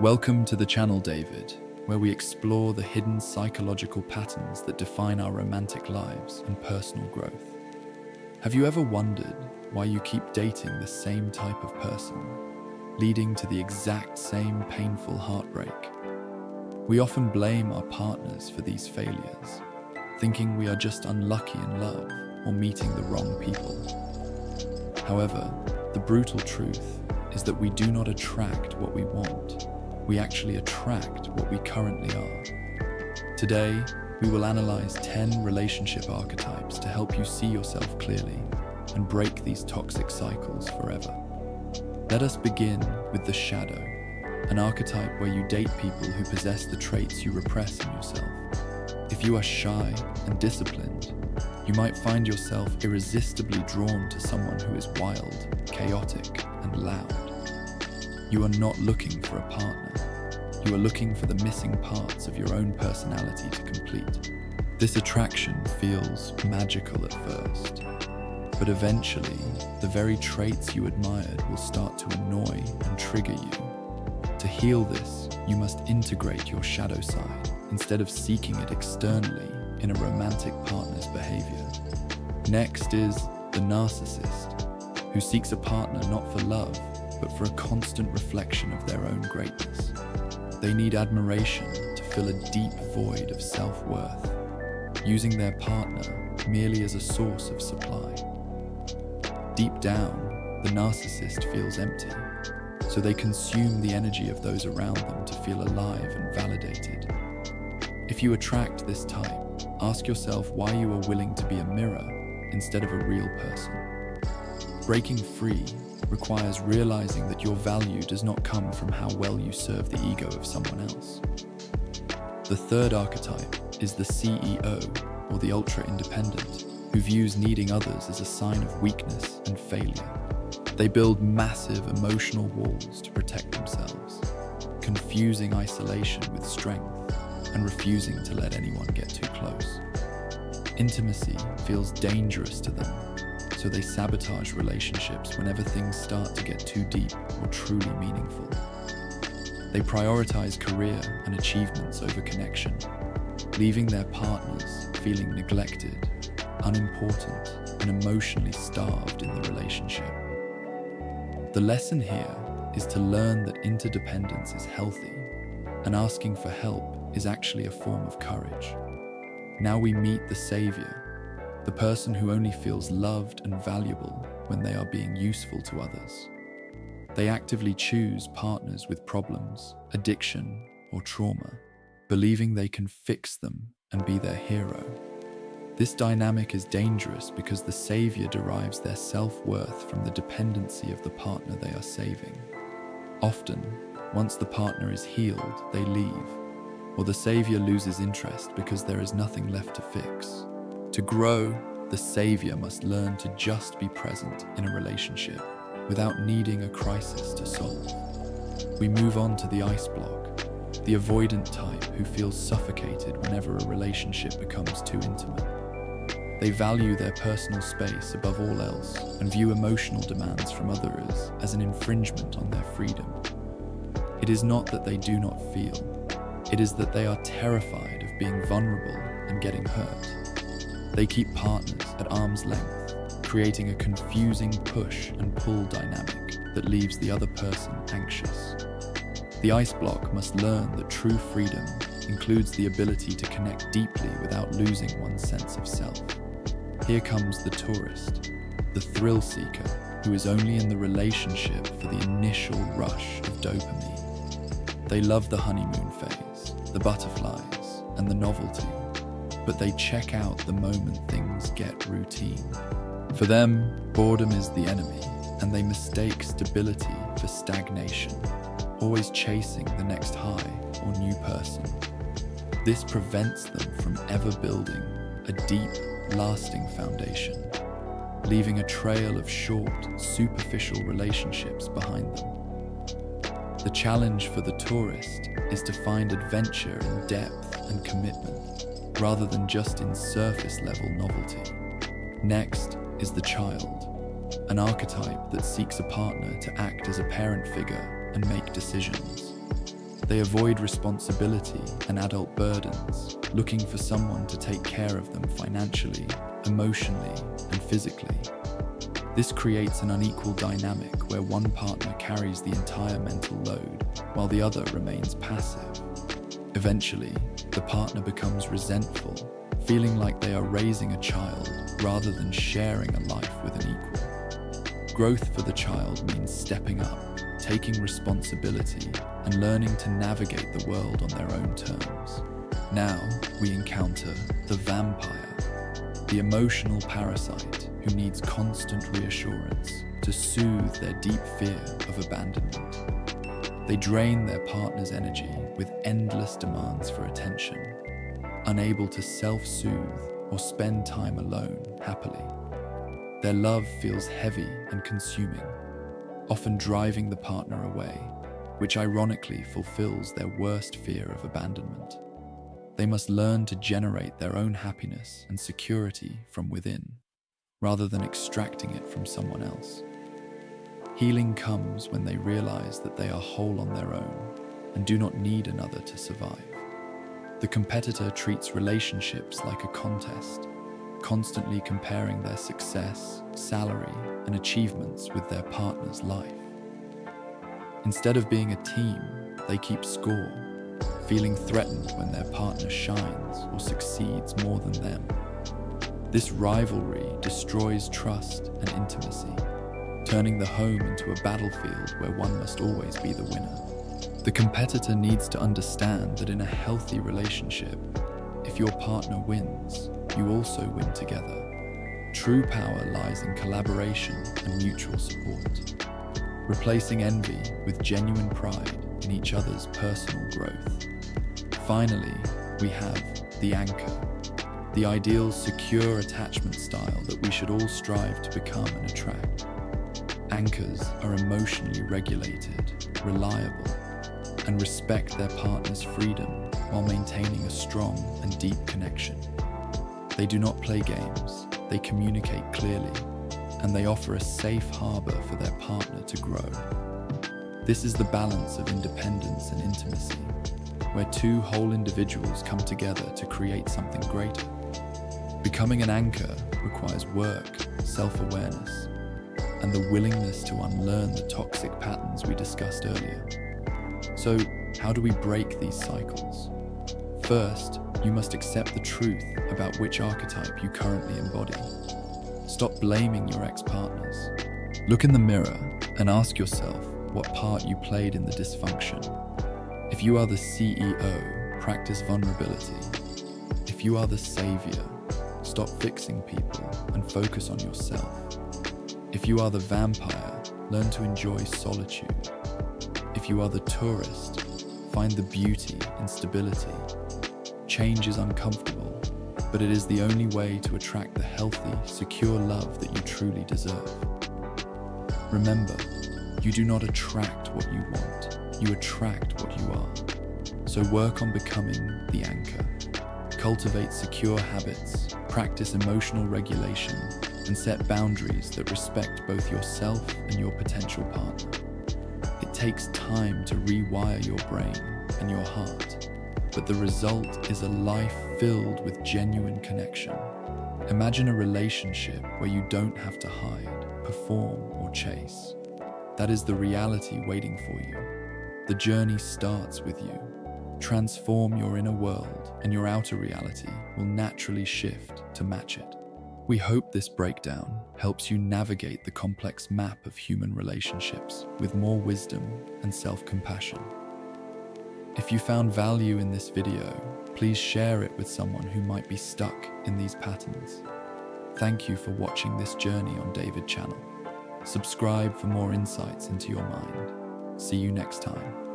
Welcome to the channel, David, where we explore the hidden psychological patterns that define our romantic lives and personal growth. Have you ever wondered why you keep dating the same type of person, leading to the exact same painful heartbreak? We often blame our partners for these failures, thinking we are just unlucky in love or meeting the wrong people. However, the brutal truth is that we do not attract what we want. We actually attract what we currently are. Today, we will analyze 10 relationship archetypes to help you see yourself clearly and break these toxic cycles forever. Let us begin with the shadow, an archetype where you date people who possess the traits you repress in yourself. If you are shy and disciplined, you might find yourself irresistibly drawn to someone who is wild, chaotic, and loud. You are not looking for a partner. You are looking for the missing parts of your own personality to complete. This attraction feels magical at first, but eventually, the very traits you admired will start to annoy and trigger you. To heal this, you must integrate your shadow side instead of seeking it externally in a romantic partner's behavior. Next is the narcissist, who seeks a partner not for love, but for a constant reflection of their own greatness. They need admiration to fill a deep void of self-worth, using their partner merely as a source of supply. Deep down, the narcissist feels empty, so they consume the energy of those around them to feel alive and validated. If you attract this type, ask yourself why you are willing to be a mirror instead of a real person. Breaking free requires realizing that your value does not come from how well you serve the ego of someone else. The third archetype is the CEO, or the ultra-independent, who views needing others as a sign of weakness and failure. They build massive emotional walls to protect themselves, confusing isolation with strength and refusing to let anyone get too close. Intimacy feels dangerous to them, so they sabotage relationships whenever things start to get too deep or truly meaningful. They prioritize career and achievements over connection, leaving their partners feeling neglected, unimportant, and emotionally starved in the relationship. The lesson here is to learn that interdependence is healthy, and asking for help is actually a form of courage. Now we meet the savior, the person who only feels loved and valuable when they are being useful to others. They actively choose partners with problems, addiction, or trauma, believing they can fix them and be their hero. This dynamic is dangerous because the savior derives their self-worth from the dependency of the partner they are saving. Often, once the partner is healed, they leave, or the savior loses interest because there is nothing left to fix. To grow, the savior must learn to just be present in a relationship without needing a crisis to solve. We move on to the ice block, the avoidant type who feels suffocated whenever a relationship becomes too intimate. They value their personal space above all else and view emotional demands from others as an infringement on their freedom. It is not that they do not feel, it is that they are terrified of being vulnerable and getting hurt. They keep partners at arm's length, creating a confusing push and pull dynamic that leaves the other person anxious. The ice block must learn that true freedom includes the ability to connect deeply without losing one's sense of self. Here comes the tourist, the thrill seeker, who is only in the relationship for the initial rush of dopamine. They love the honeymoon phase, the butterflies, and the novelty, but they check out the moment things get routine. For them, boredom is the enemy, and they mistake stability for stagnation, always chasing the next high or new person. This prevents them from ever building a deep, lasting foundation, leaving a trail of short, superficial relationships behind them. The challenge for the tourist is to find adventure in depth and commitment, rather than just in surface-level novelty. Next is the child, an archetype that seeks a partner to act as a parent figure and make decisions. They avoid responsibility and adult burdens, looking for someone to take care of them financially, emotionally, and physically. This creates an unequal dynamic where one partner carries the entire mental load, while the other remains passive. Eventually, the partner becomes resentful, feeling like they are raising a child rather than sharing a life with an equal. Growth for the child means stepping up, taking responsibility, and learning to navigate the world on their own terms. Now, we encounter the vampire, the emotional parasite who needs constant reassurance to soothe their deep fear of abandonment. They drain their partner's energy with endless demands for attention, unable to self-soothe or spend time alone happily. Their love feels heavy and consuming, often driving the partner away, which ironically fulfills their worst fear of abandonment. They must learn to generate their own happiness and security from within, rather than extracting it from someone else. Healing comes when they realize that they are whole on their own and do not need another to survive. The competitor treats relationships like a contest, constantly comparing their success, salary, and achievements with their partner's life. Instead of being a team, they keep score, feeling threatened when their partner shines or succeeds more than them. This rivalry destroys trust and intimacy, turning the home into a battlefield where one must always be the winner. The competitor needs to understand that in a healthy relationship, if your partner wins, you also win together. True power lies in collaboration and mutual support, replacing envy with genuine pride in each other's personal growth. Finally, we have the anchor, the ideal secure attachment style that we should all strive to become and attract. Anchors are emotionally regulated, reliable, and respect their partner's freedom while maintaining a strong and deep connection. They do not play games, they communicate clearly, and they offer a safe harbor for their partner to grow. This is the balance of independence and intimacy, where two whole individuals come together to create something greater. Becoming an anchor requires work, self-awareness, and the willingness to unlearn the toxic patterns we discussed earlier. So, how do we break these cycles? First, you must accept the truth about which archetype you currently embody. Stop blaming your ex-partners. Look in the mirror and ask yourself what part you played in the dysfunction. If you are the CEO, practice vulnerability. If you are the savior, stop fixing people and focus on yourself. If you are the vampire, learn to enjoy solitude. If you are the tourist, find the beauty in stability. Change is uncomfortable, but it is the only way to attract the healthy, secure love that you truly deserve. Remember, you do not attract what you want, you attract what you are. So work on becoming the anchor. Cultivate secure habits, practice emotional regulation, and set boundaries that respect both yourself and your potential partner. It takes time to rewire your brain and your heart, but the result is a life filled with genuine connection. Imagine a relationship where you don't have to hide, perform, or chase. That is the reality waiting for you. The journey starts with you. Transform your inner world, and your outer reality will naturally shift to match it. We hope this breakdown helps you navigate the complex map of human relationships with more wisdom and self-compassion. If you found value in this video, please share it with someone who might be stuck in these patterns. Thank you for watching this journey on David Channel. Subscribe for more insights into your mind. See you next time.